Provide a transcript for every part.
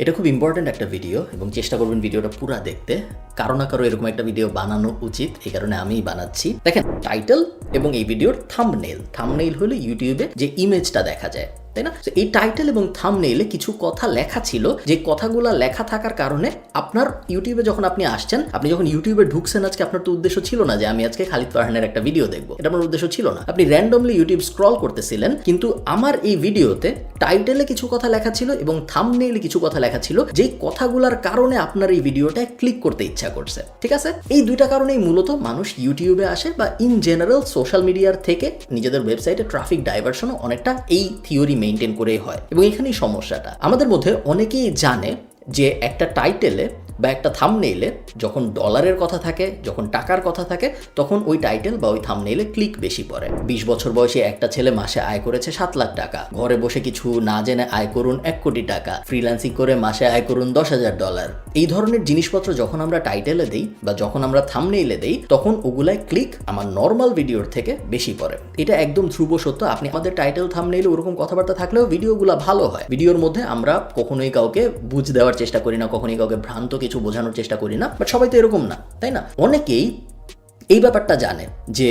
এটা খুব ইম্পর্ট্যান্ট একটা ভিডিও এবং চেষ্টা করবেন ভিডিওটা পুরো দেখতে। কারো না কারো এরকম একটা ভিডিও বানানো উচিত, এই কারণে আমিই বানাচ্ছি। দেখেন, টাইটেল এবং এই ভিডিওর থাম্বনেইল হলো ইউটিউবে যে ইমেজটা দেখা যায়, তাই না? তো এই টাইটেল এবং থাম্বনেইলে কিছু কথা লেখা ছিল, যে কথাগুলো লেখা থাকার কারণে আপনার ইউটিউবে যখন আপনি আসছেন, আপনি যখন ইউটিউবে ঢুকছেন আজকে, আপনার তো উদ্দেশ্য ছিল না যে আমি আজকে খালিদ ফারহানের একটা ভিডিও দেখবো, এটা আমার উদ্দেশ্য ছিল না। আপনি র্যান্ডমলি ইউটিউব স্ক্রল করতেছিলেন, কিন্তু আমার এই ভিডিওতে টাইটেলে কিছু কথা লেখা ছিল এবং থাম্বনেইলে কিছু কথা লেখা ছিল, যেই কথাগুলোর কারণে আপনার এই ভিডিওটায় ক্লিক করতে ইচ্ছা করছে। ঠিক আছে, এই দুইটা কারণেই মূলত মানুষ ইউটিউবে আসে, বা ইন জেনারেল সোশ্যাল মিডিয়ার থেকে নিজেদের ওয়েবসাইটে ট্রাফিক ডাইভারশনও অনেকটা এই থিওরি মেইনটেইন করেই হয়। এবং এখানেই সমস্যাটা, আমাদের মধ্যে অনেকেই জানে যে একটা টাইটেলে বা একটা থাম্বনেইলে যখন ডলারের কথা থাকে, যখন টাকার কথা থাকে, তখন ওই টাইটেল বা ওই থাম্বনেইলে ক্লিক বেশি পড়ে। 20 বছর বয়সী একটা ছেলে মাসে আয় করেছে 7 লাখ টাকা, ঘরে বসে কিছু না জেনে আয় করুন 1 কোটি টাকা, ফ্রিল্যান্সিং করে মাসে আয় করুন $10,000। এই ধরনের জিনিসপত্র যখন আমরা টাইটেলে দেই বা যখন আমরা থাম্বনেইলে দেই, তখন ওগুলায় ক্লিক আমার নর্মাল ভিডিওর থেকে বেশি পড়ে। এটা একদম ধ্রুব সত্য। আপনি আমাদের টাইটেল থাম্বনেইলে ওরকম কথাবার্তা থাকলেও ভিডিওগুলো ভালো হয়। ভিডিওর মধ্যে আমরা কখনোই কাউকে বুঝ দেওয়ার চেষ্টা করি না, কখনোই কাউকে ভ্রান্ত কিছু বোঝানোর চেষ্টা করি না, বাট সবাই তো এরকম না, তাই না? অনেকেই এই ব্যাপারটা জানে যে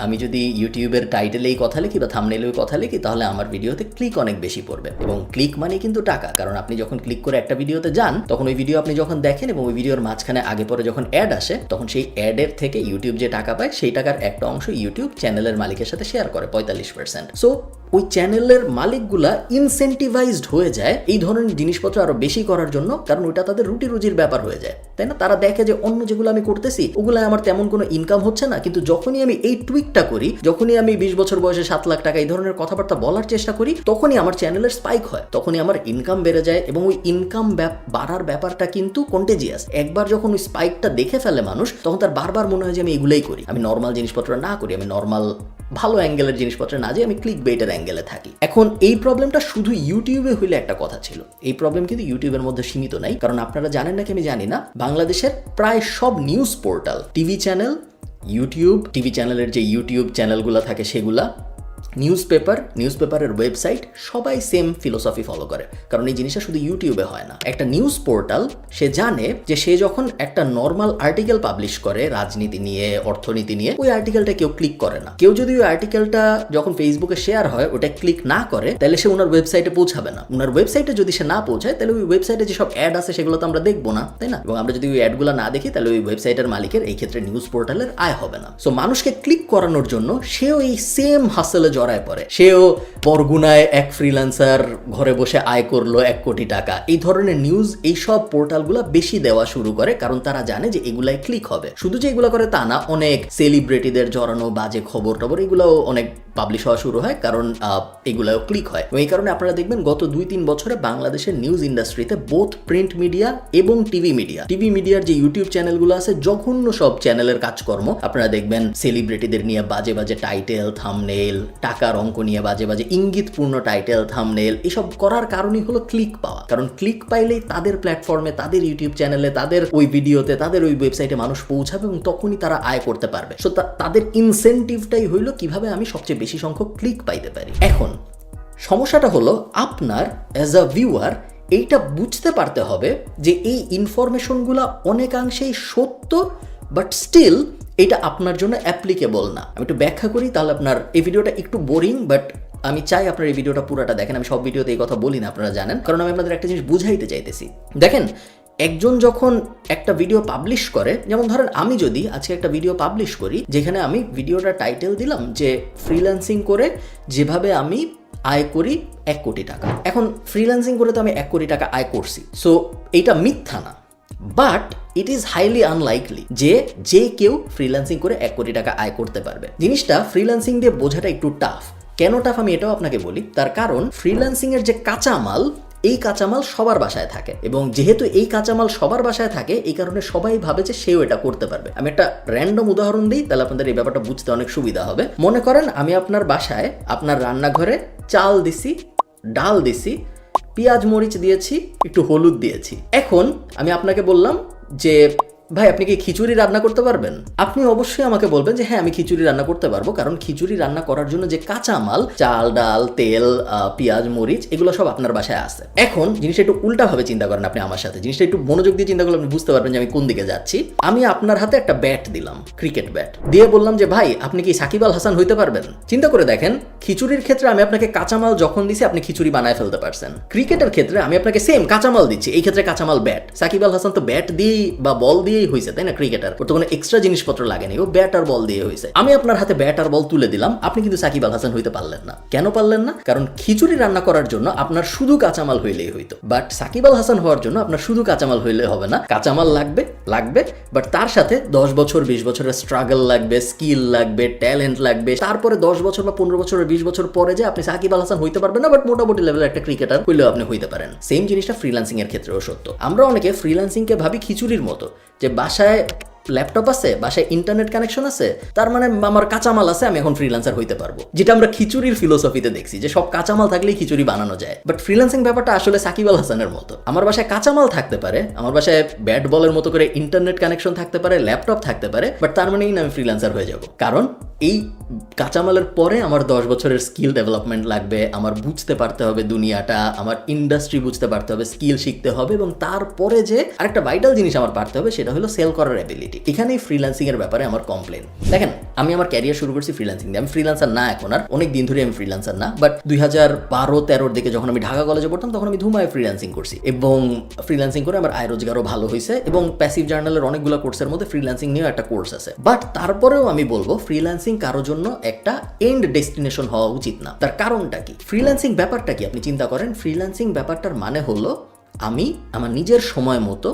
আমি যদি ইউটিউবের টাইটেলেই কথা লিখি বা থাম্বনেইলেই কথা লিখি, তাহলে আমার ভিডিওতে ক্লিক অনেক বেশি পড়বে। এবং ক্লিক মানে কিন্তু টাকা, কারণ আপনি যখন ক্লিক করে একটা ভিডিওতে যান, তখন ওই ভিডিও আপনি যখন দেখেন এবং ওই ভিডিওর মাঝখানে আগে পরে যখন অ্যাড আসে, তখন সেই অ্যাডের থেকে ইউটিউব যে টাকা পায়, সেই টাকার একটা অংশ ইউটিউব চ্যানেলের মালিকের সাথে শেয়ার করে 45%। সো ওই চ্যানেলের মালিকগুলা ইনসেন্টিভাইজড হয়ে যায় এই ধরনের জিনিসপত্র আরো বেশি করার জন্য, কারণ ওইটা তাদের রুটি রুজির ব্যাপার হয়ে যায়, তাই না? তারা দেখে যে অন্য যেগুলো আমি করতেছি ওগুলো আমার তেমন কোনো ইনকাম হচ্ছে না, কিন্তু যখনই আমি এই টুইকটা করি, যখনই আমি 20 বছর বয়সে 7 লাখ টাকা এই ধরনের কথাবার্তা বলার চেষ্টা করি, তখনই আমার চ্যানেলের স্পাইক হয়, তখনই আমার ইনকাম বেড়ে যায়। এবং ওই ইনকাম বাড়ার ব্যাপারটা কিন্তু কন্টেজিয়াস। একবার যখন ওই স্পাইকটা দেখে ফেলে মানুষ, তখন তার বারবার মনে হয় যে আমি এগুলোই করি, আমি নর্মাল জিনিসপত্র না করি, আমি নর্মাল ভালো অ্যাঙ্গেলের জিনিসপত্র না, যে আমি ক্লিক বেইটের অ্যাঙ্গেলে থাকি। এখন এই প্রবলেমটা শুধু ইউটিউবে হইলে একটা কথা ছিল, এই প্রবলেম কিন্তু ইউটিউবের মধ্যে সীমিত নাই। কারণ আপনারা জানেন নাকি আমি জানি না, বাংলাদেশের প্রায় সব news portal, TV channel, YouTube, TV চ্যানেলের যে ইউটিউব চ্যানেলগুলো থাকে সেগুলা, নিউজপেপারের ওয়েবসাইট, সবাই সেম ফিলোসফি ফলো করে। কারণ এই জিনিসটা শুধু ইউটিউবে হয় না। একটা নিউজ পোর্টাল, সে জানে যে সে যখন একটা নর্মাল আর্টিকেল পাবলিশ করে রাজনীতি নিয়ে, অর্থনীতি নিয়ে, ওই আর্টিকেলটা কেউ ক্লিক করে না। কেউ যদি ওই আর্টিকেলটা যখন ফেসবুকে শেয়ার হয় ওটা ক্লিক না করে, তাহলে সে ওনার ওয়েবসাইটে পৌঁছাবে না। ওনার ওয়েবসাইটে যদি সে না পৌঁছায়, তাহলে ওই ওয়েবসাইটে যেসব অ্যাড আছে সেগুলো তো আমরা দেখবো না, তাই না? এবং আমরা যদি ওই অ্যাডগুলো না দেখি, তাহলে ওই ওয়েবসাইটের মালিকের, এই ক্ষেত্রে নিউজ পোর্টালের, আয় হবে না। সো মানুষকে ক্লিক করানোর জন্য সেও এই সেম হাসেলে জড়ায় পড়ে। সেও বরগুনায় এক ফ্রিল্যান্সার ঘরে বসে আয় করলো 1 কোটি টাকা, এই ধরনের নিউজ এইসব পোর্টালগুলো বেশি দেওয়া শুরু করে, কারণ তারা জানে যে এগুলাই ক্লিক হবে। শুধু যে এগুলো করে তা না, অনেক সেলিব্রিটিদের জড়ানো বাজে খবর টবর এগুলোও অনেক পাবলিশ হওয়া শুরু হয়, কারণ এগুলাও ক্লিক হয়। এই কারণে আপনারা দেখবেন গত 2-3 বছরে বাংলাদেশের নিউজ ইন্ডাস্ট্রিতে বোথ প্রিন্ট মিডিয়া এবং টিভি মিডিয়ার যে ইউটিউব চ্যানেলগুলো আছে, জঘন্য সব চ্যানেলের কাজকর্ম আপনারা দেখবেন। সেলিব্রিটিদের নিয়ে বাজে বাজে টাইটেল, থাম্বনেইল, টাকার অঙ্ক নিয়ে বাজে বাজে ইঙ্গিতপূর্ণ টাইটেল, থাম্বনেইল, এসব করার কারণই হলো ক্লিক পাওয়া। কারণ ক্লিক পাইলেই তাদের প্ল্যাটফর্মে, তাদের ইউটিউব চ্যানেলে, তাদের ওই ভিডিওতে, তাদের ওই ওয়েবসাইটে মানুষ পৌঁছাবে এবং তখনই তারা আয় করতে পারবে। সো তাদের ইনসেন্টিভটাই হইলো কিভাবে আমি সবচেয়ে বেশি সংখ্যক ক্লিক পাইতে পারি। এখন সমস্যাটা হলো, আপনার অ্যাজ আ ভিউয়ার এইটা বুঝতে পারতে হবে যে এই ইনফরমেশনগুলো অনেকাংশেই সত্য, বাট স্টিল এটা আপনার জন্য অ্যাপ্লিকেবল না। আমি একটু ব্যাখ্যা করি, তাহলে আপনার এই ভিডিওটা একটু বোরিং, বাট আমি চাই আপনার এই ভিডিওটা পুরোটা দেখেন। আমি সব ভিডিওতে এই কথা বলি না, আপনারা জানেন, কারণ আমি আপনাদের একটা জিনিস বুঝাইতে চাইতেছি। দেখেন, একজন যখন একটা ভিডিও পাবলিশ করে, যেমন ধরেন আমি যদি আজকে একটা ভিডিও পাবলিশ করি যেখানে আমি ভিডিওটা টাইটেল দিলাম যে ফ্রিল্যান্সিং করে যেভাবে আমি আয় করি 1 কোটি টাকা। এখন ফ্রিল্যান্সিং করে তো আমি 1 কোটি টাকা আয় করছি, সো এইটা মিথ্যা না, but it is highly unlikely যে কেউ ফ্রিল্যান্সিং করে 1 কোটি টাকা আয় করতে পারবে। জিনিসটা ফ্রিল্যান্সিং দিয়ে বোঝাটা একটু টাফ। কেন টাফ আমি এটাও আপনাকে বলি। তার কারণ ফ্রিল্যান্সিং এর যে কাঁচামাল, এই কাঁচামাল সবার বাসায় থাকে, এবং যেহেতু এই কাঁচামাল সবার বাসায় থাকে, এই কারণে সবাই ভাবে যে সেও এটা করতে পারবে। আমি একটা র্যান্ডম উদাহরণ দিই, তাহলে আপনাদের এই ব্যাপারটা বুঝতে অনেক সুবিধা হবে। মনে করেন আমি আপনার বাসায়, আপনার রান্নাঘরে চাল দিছি, ডাল দিছি, পেঁয়াজ মরিচ দিয়েছি, একটু হলুদ দিয়েছি। এখন আমি আপনাকে বললাম যে ভাই আপনি কি খিচুড়ি রান্না করতে পারবেন? আপনি অবশ্যই আমাকে বলবেন যে হ্যাঁ আমি খিচুড়ি রান্না করতে পারবো, কারণ খিচুড়ি রান্না করার জন্য যে কাঁচামাল, চাল ডাল তেল পেঁয়াজ মরিচ এগুলো সব আপনার বাসায় আছে। এখন জিনিসটা একটু উল্টাভাবে চিন্তা করেন আপনি আমার সাথে, জিনিসটা একটু মনোযোগ দিয়ে চিন্তা করলে আপনি বুঝতে পারবেন যে আমি কোন দিকে যাচ্ছি। আমি আপনার হাতে একটা ব্যাট দিলাম, ক্রিকেট ব্যাট দিয়ে বললাম যে ভাই আপনি কি সাকিব আল হাসান হইতে পারবেন? চিন্তা করে দেখেন, খিচুড়ির ক্ষেত্রে আমি আপনাকে কাঁচামাল যখন দিছি আপনি খিচুড়ি বানায় ফেলতে পারছেন। ক্রিকেটের ক্ষেত্রে আমি আপনাকে সেম কাঁচামাল দিচ্ছি, এই ক্ষেত্রে কাঁচামাল ব্যাট। সাকিব আল হাসান তো ব্যাট দিয়েই বা বল দিয়েই হয়েছে, তাই না? ক্রিকেটার ওর তো কোনো এক্সট্রা জিনিসপত্র লাগেনি, ও ব্যাট আর বল দিয়ে হয়েছে। আমি আপনার হাতে ব্যাট আর বল তুলে দিলাম, আপনি কিন্তু সাকিব আল হাসান হইতে পারলেন না। কেন পারলেন না? কারণ খিচুড়ি রান্না করার জন্য আপনার শুধু কাঁচামাল হইলেই হইতো, বাট সাকিব আল হাসান হওয়ার জন্য আপনার শুধু কাঁচামাল হইলে হবে না, কাঁচামাল লাগবে বাট তার সাথে 10 বছর 20 বছরের স্ট্রাগল লাগবে, স্কিল লাগবে, ট্যালেন্ট লাগবে। তারপরে 10 বছর বা 15 বছর 20 বছর পরে যে আপনি সাকিব আল হাসান হইতে পারবেন না, বাট মোটামুটি লেভেলের একটা ক্রিকেটার হইলেও আপনি হইতে পারেন। সেম জিনিসটা ফ্রিল্যান্সিং এর ক্ষেত্রেও সত্য। আমরা অনেকে ফ্রিল্যান্সিংকে ভাবি খিচুড়ির মতো, যে বাসায় ল্যাপটপ আছে, বাসায় ইন্টারনেট কানেকশন আছে, তার মানে আমার কাঁচামাল আছে, আমি এখন ফ্রিল্যান্সার হইতে পারবো। যেটা আমরা খিচুড়ির ফিলোসফিতে দেখছি যে সব কাঁচামাল থাকলেই খিচুড়ি বানানো যায়। বাট ফ্রিল্যান্সিং ব্যাপারটা আসলে সাকিব আল হাসানের মতো। আমার বাসায় কাঁচামাল থাকতে পারে, আমার বাসায় ব্যাট বলের মতো করে ইন্টারনেট কানেকশন থাকতে পারে, ল্যাপটপ থাকতে পারে, বাট তার মানেই না আমি ফ্রিল্যান্সার হয়ে যাব। কারণ এই কাঁচামালের পরে আমার 10 বছরের স্কিল ডেভেলপমেন্ট লাগবে, আমার বুঝতে পারতে হবে দুনিয়াটা, আমার ইন্ডাস্ট্রি বুঝতে পারতে হবে, স্কিল শিখতে হবে, এবং তারপরে যে আরেকটা ভাইটাল জিনিস আমার পারতে হবে সেটা হলো সেল করার অ্যাবিলিটি। এখানেই ফ্রিল্যান্সিং এর ব্যাপারে আমার কমপ্লেন। দেখেন আমি আমার ক্যারিয়ার শুরু করছি ফ্রিল্যান্সিং দিয়ে। আমি ফ্রিল্যান্সার না এখন, আর অনেক দিন ধরে আমি ফ্রিল্যান্সার না, বাট 2012-13 দিকে যখন আমি ঢাকা কলেজে পড়তাম তখন আমি ধুমায় ফ্রিল্যান্সিং করছি, এবং ফ্রিল্যান্সিং করে আমার আয় রোজগারও ভালো হয়েছে, এবং প্যাসিভ জার্নালের অনেকগুলো কোর্সের মধ্যে ফ্রিল্যান্সিং নিয়েও একটা কোর্স আছে। বাট তারপরেও আমি বলবো ফ্রিল্যান্সিং কারোর জন্য একটা এন্ড ডেস্টিনেশন হওয়া উচিত না। তার কারণটা কি? ফ্রিল্যান্সিং ব্যাপারটা কি আপনি চিন্তা করেন। ফ্রিল্যান্সিং ব্যাপারটার মানে হলো আমি আমার নিজের সময় মতো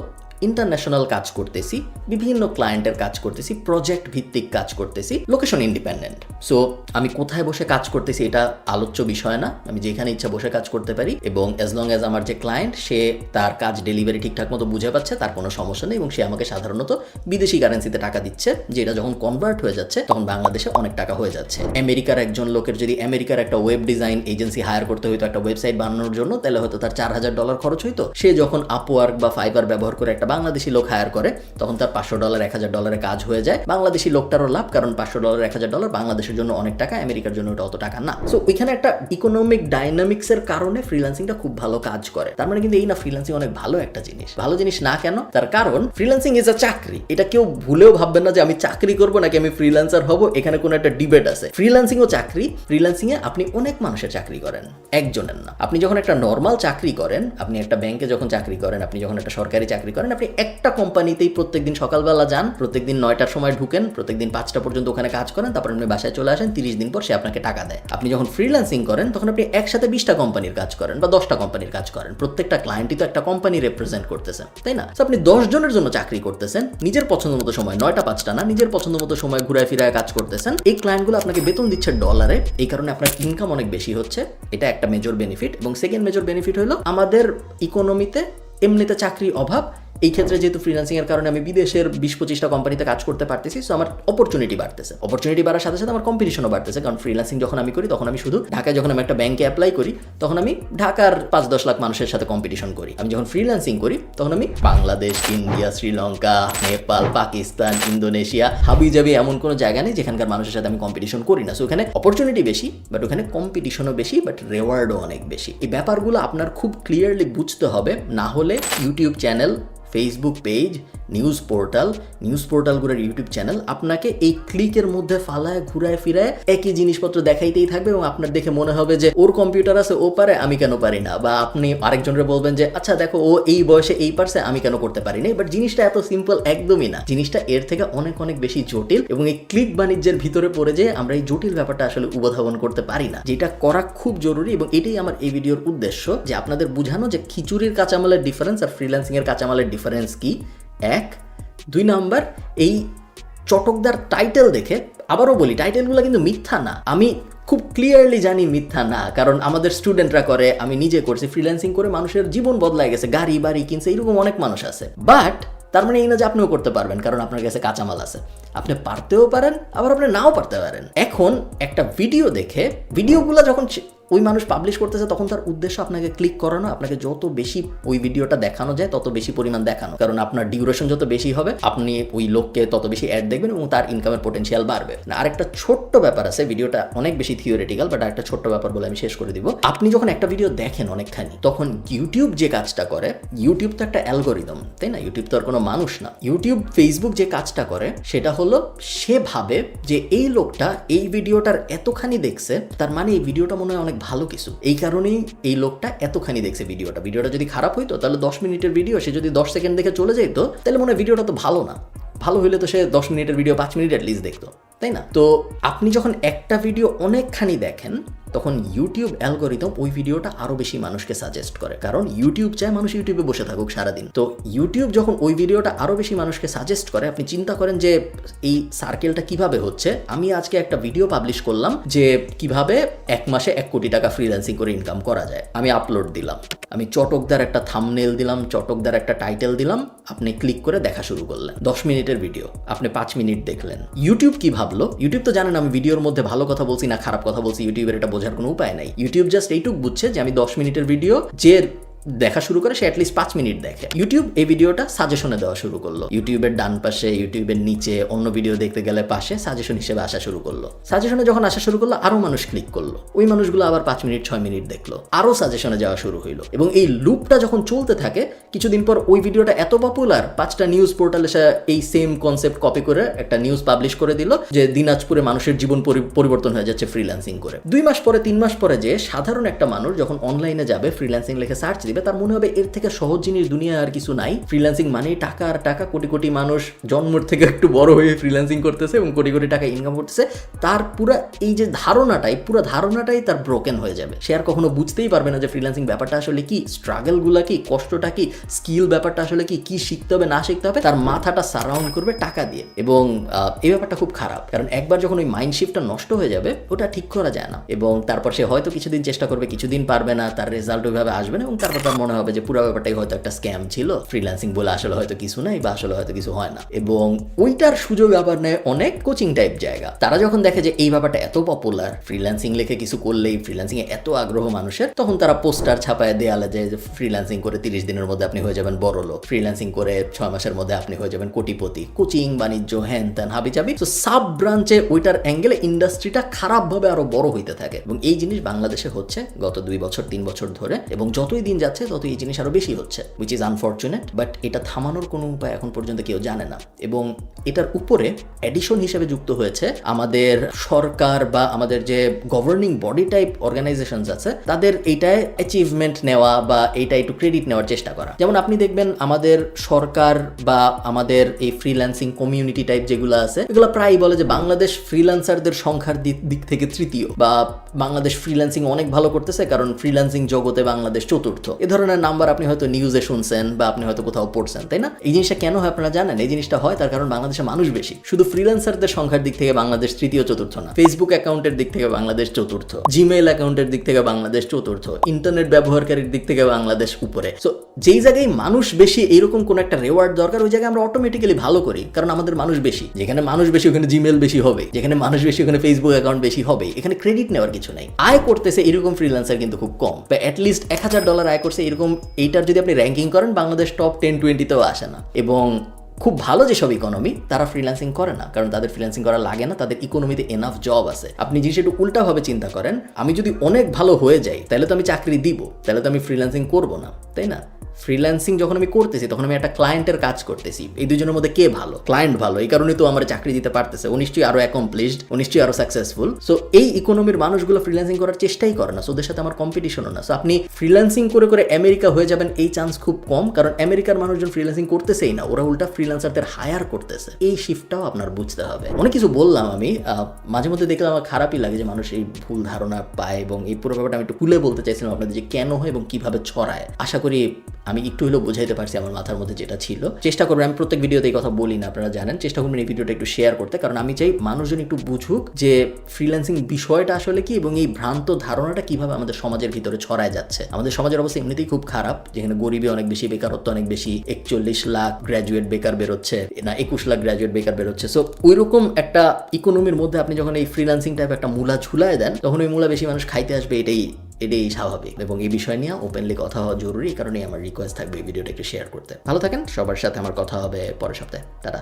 ইন্টারন্যাশনাল কাজ করতেছি, বিভিন্ন ক্লায়েন্টের কাজ করতেছি, প্রজেক্ট ভিত্তিক কাজ করতেছি, লোকেশন ইন্ডিপেন্ডেন্ট। সো আমি কোথায় বসে কাজ করতেছি এটা আলোচ্য বিষয় না, আমি যেখানে ইচ্ছা বসে কাজ করতে পারি, এবং অ্যাজ লং অ্যাজ আমার যে ক্লায়েন্ট সে তার কাজ ডেলিভারি ঠিকঠাক মতো বুঝে পাচ্ছে, তার কোনো সমস্যা নেই, এবং সে আমাকে সাধারণত বিদেশি কারেন্সিতে টাকা দিচ্ছে, যেটা যখন কনভার্ট হয়ে যাচ্ছে তখন বাংলাদেশে অনেক টাকা হয়ে যাচ্ছে। আমেরিকার একজন লোকের যদি আমেরিকার একটা ওয়েব ডিজাইন এজেন্সি হায়ার করতে হইতো একটা ওয়েবসাইট বানানোর জন্য, তাহলে হয়তো তার $4000 খরচ হইতো। সে যখন আপওয়ার্ক বা ফাইবার ব্যবহার করে একটা বাংলাদেশি লোক হায়ার করে তখন তার $500 $1000 কাজ হয়ে যায়। বাংলাদেশি লোকটারও লাভ, কারণ $500 $1000 বাংলাদেশের জন্য অনেক টাকা, আমেরিকার জন্য ওটা অত টাকা না। সো ওইখানে একটা ইকোনমিক ডাইনামিক্স এর কারণে ফ্রিল্যান্সিংটা খুব ভালো কাজ করে। তার মানে কিন্তু এই না ফ্রিল্যান্সিং অনেক ভালো একটা জিনিস। ভালো জিনিস না কেন? তার কারণ ফ্রিল্যান্সিং ইজ আ চাকরি। এটা কেউ ভুলেও ভাববেন না যে আমি চাকরি করবো নাকি আমি ফ্রিল্যান্সার হব, এখানে কোনো একটা ডিবেট আছে। ফ্রিল্যান্সিং ও চাকরি। ফ্রিল্যান্সিং এ আপনি অনেক মানুষের চাকরি করেন, একজনের না। আপনি যখন একটা নর্মাল চাকরি করেন, আপনি একটা ব্যাংকে যখন চাকরি করেন, আপনি যখন একটা সরকারি চাকরি করেন, আপনি একটা কোম্পানিতেই প্রত্যেকদিন সকালবেলা যান, প্রত্যেকদিন 9টার সময় ঢুকেন, প্রত্যেকদিন 5টা পর্যন্ত ওখানে কাজ করেন, তারপর আপনি বাসায় চলে আসেন, 30 দিন পর সে আপনাকে টাকা দেয়। আপনি যখন ফ্রিল্যান্সিং করেন তখন আপনি একসাথে 20টা কোম্পানির কাজ করেন বা 10টা কোম্পানির কাজ করেন। প্রত্যেকটা ক্লায়েন্টই তো একটা কোম্পানি রিপ্রেজেন্ট করতেছেন, তাই না? আপনি 10 জনের জন্য চাকরি করতেছেন, নিজের পছন্দ মতো সময়, 9টা 5টা না, নিজের পছন্দ মতো সময় ঘুরায় ফিরায় কাজ করতেছেন। এই ক্লায়েন্টগুলো আপনাকে বেতন দিচ্ছে ডলারে, এই কারণে আপনার ইনকাম অনেক বেশি হচ্ছে। এটা একটা মেজর বেনিফিট। এবং সেকেন্ড মেজর বেনিফিট হলো আমাদের ইকোনমিতে এমনিতে চাকরি অভাব। এই ক্ষেত্রে যেহেতু ফ্রিল্যান্সিং এর কারণে আমি বিদেশের 20-25টা কোম্পানিতে কাজ করতে পারতেছি, সো আমার অপরচুনিটি বাড়তেছে। অপরচুনিটি বাড়ার সাথে সাথে আমার কম্পিটিশনও বাড়তেছে, কারণ ফ্রিল্যান্সিং যখন আমি করি তখন আমি শুধু ঢাকায়, যখন আমি একটা ব্যাংকে অ্যাপ্লাই করি তখন আমি ঢাকার 5-10 লাখ মানুষের সাথে কম্পিটিশন করি। আমি যখন ফ্রিল্যান্সিং করি তখন আমি বাংলাদেশ, ইন্ডিয়া, শ্রীলঙ্কা, নেপাল, পাকিস্তান, ইন্দোনেশিয়া, হাবিজাবি এমন কোনো জায়গা নেই যেখানকার মানুষের সাথে আমি কম্পিটিশন করি না। সো ওখানে অপরচুনিটি বেশি, বাট ওখানে কম্পিটিশনও বেশি, বাট রেওয়ার্ডও অনেক বেশি। এই ব্যাপারগুলো আপনার খুব ক্লিয়ারলি বুঝতে হবে, না হলে YouTube channel, Facebook page, news পোর্টালগুলোর ইউটিউব চ্যানেল আপনাকে এই ক্লিকের মধ্যে ফালায় ঘুরায় ফিরায় একই জিনিসপত্র দেখাইতেই থাকবে, এবং আপনার দেখে মনে হবে যে ওর কম্পিউটার আছে, ও পারে, আমি কেন পারি না। বা আপনি আরেকজনের বলবেন যে আচ্ছা দেখো ও এই বয়সে এই পারছে, আমি কেন করতে পারি না। বাট জিনিসটা এত সিম্পল একদমই না। জিনিসটা এর থেকে অনেক অনেক বেশি জটিল, এবং এই ক্লিক বাণিজ্যের ভিতরে পড়ে যে আমরা এই জটিল ব্যাপারটা আসলে উপধাবন করতে পারি না, যেটা করা খুব জরুরি। এবং এটাই আমার এই ভিডিওর উদ্দেশ্য, যে আপনাদের বুঝানো যে খিচুড়ির কাঁচামালের ডিফারেন্স আর ফ্রিল্যান্সিং এর কাঁচামালের ডিফারেন্স কি। 1, 2 নাম্বার, এই চটকদার টাইটেল দেখে, আবারও বলি টাইটেলগুলো কিন্তু মিথ্যা না, আমি খুব ক্লিয়ারলি জানি মিথ্যা না, কারণ আমাদের স্টুডেন্টরা করে, আমি নিজে করছি, ফ্রিল্যান্সিং করে মানুষের জীবন বদলায় গেছে, গাড়ি বাড়ি কিনছে, এরকম অনেক মানুষ আছে। বাট তার মানে এই না যে আপনিও করতে পারবেন, কারণ আপনার কাছে কাঁচামাল আছে। আপনি পারতেও পারেন, আবার আপনি নাও পারতে পারেন। এখন একটা ভিডিও দেখে, ভিডিওগুলো যখন ওই মানুষ পাবলিশ করতেছে তখন তার উদ্দেশ্য আপনাকে ক্লিক করানো, আপনাকে যত বেশি ওই ভিডিওটা দেখানো যায় তত বেশি পরিমাণ দেখানো, কারণ আপনার ডিউরেশন যত বেশি হবে আপনি ওই লোককে তত বেশি অ্যাড দেখবেন এবং তার ইনকামের পোটেনশিয়াল বাড়বে। না, আরেকটা ছোট্ট ব্যাপার আছে, ভিডিওটা অনেক বেশি থিওরিটিক্যাল, বাট আরেকটা ছোট্ট ব্যাপার বলে আমি শেষ করে দিব। আপনি যখন একটা ভিডিও দেখেন অনেকখানি, তখন ইউটিউব যে কাজটা করে, ইউটিউব তো একটা অ্যালগোরিদম, তাই না? ইউটিউব তো আর কোনো মানুষ না। ইউটিউব, ফেসবুক যে কাজটা করে সেটা হলো সে ভাবে যে এই লোকটা এই ভিডিওটার এতখানি দেখছে, তার মানে এই ভিডিওটা মনে হয় অনেক ভালো কিছু, এই কারণেই এই লোকটা এতখানি দেখছে ভিডিওটা। ভিডিওটা যদি খারাপ হইতো তাহলে 10 মিনিটের ভিডিও সে যদি 10 সেকেন্ড দেখে চলে যেত, তাহলে মনে হয় ভিডিওটা তো ভালো না। ভালো হইলে তো সে 10 মিনিটের ভিডিও 5 মিনিট অ্যাটলিস্ট দেখতো, তাই না? তো আপনি যখন একটা ভিডিও অনেকখানি দেখেন তখন ইউটিউব অ্যালগোরিদম ওই ভিডিওটা আরো বেশি মানুষকে সাজেস্ট করে, কারণ ইউটিউব চায় মানুষ ইউটিউবে বসে থাকুক সারাদিন। তো ইউটিউব যখন ওই ভিডিওটা আরো বেশি মানুষকে সাজেস্ট করে, আপনি চিন্তা করেন যে এই সার্কেলটা কিভাবে হচ্ছে। আমি আজকে একটা ভিডিও পাবলিশ করলাম যে কিভাবে 1 মাসে 1 কোটি টাকা ফ্রিল্যান্সিং করে ইনকাম করা যায়, আমি আপলোড দিলাম, আমি চটকদার একটা থাম্বনেল দিলাম, চটকদার একটা টাইটেল দিলাম, আপনি ক্লিক করে দেখা শুরু করলেন। 10 মিনিটের ভিডিও আপনি 5 মিনিট দেখলেন। ইউটিউব কি ভাবলো? ইউটিউব তো জানেন আমি ভিডিওর মধ্যে ভালো কথা বলছি না খারাপ কথা বলছি, ইউটিউবের এটা বোঝার কোনো উপায় নাই। ইউটিউব জাস্ট এইটুক বুঝছে যে আমি 10 মিনিটের ভিডিও যে দেখা শুরু করে সে অ্যাটলিস্ট 5 মিনিট দেখে। ইউটিউব এই ভিডিওটা সাজেশনে দেওয়া শুরু করলো, ইউটিউবের ডান পাশে, ইউটিউবের নিচে, অন্য ভিডিও দেখতে গেলে পাশে সাজেশন হিসেবে আসা শুরু করলো। সাজেশনে যখন আসা শুরু করলো আরো মানুষ ক্লিক করলো, ওই মানুষগুলো আবার 5 মিনিট 6 মিনিট দেখলো, আরো সাজেশনে যাওয়া শুরু হইলো। এবং এই লুপটা যখন চলতে থাকে, কিছুদিন পর ওই ভিডিওটা এত পপুলার, 5টা নিউজ পোর্টাল এসে এই সেম কনসেপ্ট কপি করে একটা নিউজ পাবলিশ করে দিল যে দিনাজপুরে মানুষের জীবন পরিবর্তন হয়ে যাচ্ছে ফ্রিল্যান্সিং করে। 2 মাস পরে 3 মাস পরে যে সাধারণ একটা মানুষ যখন অনলাইনে যাবে ফ্রিল্যান্সিং লিখে সার্চ দিবে, তার মনে হবে এর থেকে সহজ জিনিস দুনিয়া আর কিছু নাই। ফ্রিল্যান্সিং মানেই টাকা আর টাকা, কোটি কোটি মানুষ জন্মের থেকে একটু বড় হয়ে ফ্রিল্যান্সিং করতেছে এবং কোটি কোটি টাকা ইনকাম করতেছে। তার পুরো এই যে ধারণাটাই তার ব্রোকেন হয়ে যাবে। সে আর কখনো বুঝতেই পারবে না যে ফ্রিল্যান্সিং ব্যাপারটা আসলে কি, স্ট্রাগলগুলা কি, কষ্টটা কি, স্কিল ব্যাপারটা আসলে কি শিখতে হবে না শিখতে হবে। তার মাথাটা সারাউন্ড করবে টাকা দিয়ে। এবং এই ব্যাপারটা খুব খারাপ, কারণ একবার যখন ওই মাইন্ড শিফটটা নষ্ট হয়ে যাবে ওটা ঠিক করা যায় না। এবং তারপর সে হয়তো কিছুদিন চেষ্টা করবে, কিছুদিন পারবে না, তার রেজাল্ট ওইভাবে আসবে না এবং তারপর তার মনে হবে যে পুরো ব্যাপারটাই হয়তো একটা স্ক্যাম ছিল, ফ্রিল্যান্সিং বলে আসলে হয়তো কিছু নাই বা আসলে হয়তো কিছু হয় না। এবং ওইটার সুযোগ আবার নেয় অনেক কোচিং টাইপ জায়গা। তারা যখন দেখে যে এই ব্যাপারটা এত পপুলার, ফ্রিল্যান্সিং লিখে কিছু করলেই ফ্রিল্যান্সিং এ এত আগ্রহ মানুষের, তখন তারা পোস্টার ছাপায় দেয়ালে যে ফ্রিল্যান্সিং করে 30 দিনের মধ্যে আপনি হয়ে যাবেন বড় লোক, ফ্রিল্যান্সিং করে 6 মাসের মধ্যে আপনি হয়ে যাবেন কোটিপতি, কোচিং বাণিজ্য হ্যান ত্যান হাবিজাবি। তো সাব ব্রাঞ্চে ওইটার অ্যাঙ্গেলে ইন্ডাস্ট্রিটা খারাপভাবে আরো বড় হইতে থাকে। এবং এই জিনিস বাংলাদেশে হচ্ছে গত 2 বছর 3 বছর ধরে, এবং যতই দিন যাচ্ছে ততই এই জিনিস আরো বেশি হচ্ছে, which is unfortunate, বাট এটা থামানোর কোনো উপায় এখন পর্যন্ত কেউ জানে না। এবং এটার উপরে এডিশন হিসেবে যুক্ত হয়েছে আমাদের সরকার বা আমাদের যে গভর্নিং বডি টাইপ অর্গানাইজেশনস আছে, তাদের এইটায় অ্যাচিভমেন্ট নেওয়া বা এইটা একটু ক্রেডিট নেওয়ার চেষ্টা করা। যেমন আপনি দেখবেন আমাদের সরকার বা আমাদের এই ফ্রিল্যান্সিং কমিউনিটি টাইপ যেগুলো আছে, এগুলো প্রায় বলে যে বাংলাদেশ ফ্রিল্যান্সারদের সংখ্যার দিক থেকে তৃতীয়, বা বাংলাদেশ ফ্রিল্যান্সিং অনেক ভালো করতেছে কারণ ফ্রিল্যান্সিং জগতে বাংলাদেশ চতুর্থ। এ ধরনের নাম্বার আপনি হয়তো নিউজে শুনছেন বা আপনি হয়তো কোথাও পড়ছেন, তাই না? এই জিনিসটা কেন হয় আপনারা জানেন? এই জিনিসটা হয় তার কারণ বাংলাদেশে মানুষ বেশি। শুধু ফ্রিল্যান্সারদের সংখ্যার দিক থেকে বাংলাদেশ তৃতীয় চতুর্থ না, ফেসবুক অ্যাকাউন্টের দিক থেকে বাংলাদেশ চতুর্থ, জিমেইল অ্যাকাউন্টের দিক থেকে বাংলাদেশ চতুর্থ, ইন্টারনেট ব্যবহারকারীর দিক থেকে বাংলাদেশ উপরে। সো যেই জায়গায় মানুষ বেশি এইরকম কোন একটা রেওয়ার্ড দরকার, ওই জায়গায় আমরা অটোমেটিক্যালি ভালো করি, কারণ আমাদের মানুষ বেশি। যেখানে মানুষ বেশি ওখানে জিমেইল বেশি হবে, যেখানে মানুষ বেশি ওখানে ফেসবুক অ্যাকাউন্ট বেশি হবে। এখানে ক্রেডিট নেওয়ার কিছু নাই। আয় করতেছে এরকম ফ্রিল্যান্সার কিন্তু খুব কম, বা অ্যাটলিস্ট $1000 আয় করছে এরকম, এইটার যদি আপনি র্যাঙ্কিং করেন বাংলাদেশ টপ 10-20তেও আসে না। এবং খুব ভালো যেসব ইকোনমি, তারা ফ্রিল্যান্সিং করে না, কারণ তাদের ফ্রিল্যান্সিং করা লাগে না, তাদের ইকোনমিতে এনাফ জব আছে। আপনি জিনিস একটু উল্টাভাবে চিন্তা করেন, আমি যদি অনেক ভালো হয়ে যাই তাহলে তো আমি চাকরি দিব, তাহলে তো আমি ফ্রিল্যান্সিং করবো না, তাই না? ফ্রিল্যান্সিং যখন আমি করতেছি তখন আমি একটা ক্লায়েন্টের কাজ করতেছি। এই দুজনের মধ্যে কে ভালো? ক্লায়েন্ট ভালো, এই কারণে তো আমার চাকরি দিতে পারতেছে, ও নিশ্চয়ই আরো অ্যাকমপ্লিশড, ও নিশ্চয়ই আরো সাকসেসফুল। সো এই ইকোনমির মানুষগুলো ফ্রিল্যান্সিং করার চেষ্টাই করে না, সো ওদের সাথে আমার কম্পিটিশনও না। সো আপনি ফ্রিল্যান্সিং করে করে আমেরিকা হয়ে যাবেন এই চান্স খুব কম, কারণ আমেরিকার মানুষজন ফ্রিল্যান্সিং করতেছেই না, ওরা উল্টা ফ্রিল্যান্সারদের হায়ার করতেছে। এই শিফটটাও আপনার বুঝতে হবে। অনেক কিছু বললাম আমি, মাঝে মধ্যে দেখলে আমার খারাপই লাগে যে মানুষ এই ভুল ধারণা পায়, এবং এই পুরো ব্যাপারটা আমি একটু খুলে বলতে চাইছিলাম আপনাদের যে কেন হয় এবং কিভাবে ছড়ায়। আশা করি আমি একটু হলেও বোঝাইতে পারছি আমার মাথার মধ্যে যেটা ছিল। চেষ্টা করবেন, আমি প্রত্যেক ভিডিওতে এই কথা বলি না, আপনারা জানেন, চেষ্টা করবেন এই ভিডিওটা একটু শেয়ার করতে, কারণ আমি চাই মানুষজন একটু বুঝুক যে ফ্রিল্যান্সিং বিষয়টা আসলে কি এবং এই ভ্রান্ত ধারণাটা কিভাবে আমাদের সমাজের ভিতরে ছড়ায় যাচ্ছে। আমাদের সমাজের অবস্থা এমনিতেই খুব খারাপ, যেখানে গরিবী অনেক বেশি, বেকারত্ব অনেক বেশি, 41 লাখ গ্র্যাজুয়েট বেকার বেরোচ্ছে, না 21 লাখ গ্র্যাজুয়েট বেকার বেরোচ্ছে। সো ওইরকম একটা ইকোনমির মধ্যে আপনি যখন এই ফ্রিল্যান্সিং টাইপ একটা মূলা ঝুলায় দেন, তখন ওই মূলা বেশি মানুষ খাইতে আসবে, এটাই স্বাভাবিক। এবং এই বিষয় নিয়ে ওপেনলি কথা হওয়া জরুরি, এই কারণেই আমার রিকোয়েস্ট থাকবে এই ভিডিওটা একটু শেয়ার করতে। ভালো থাকেন, সবার সাথে আমার কথা হবে পরের সপ্তাহে। টাটা।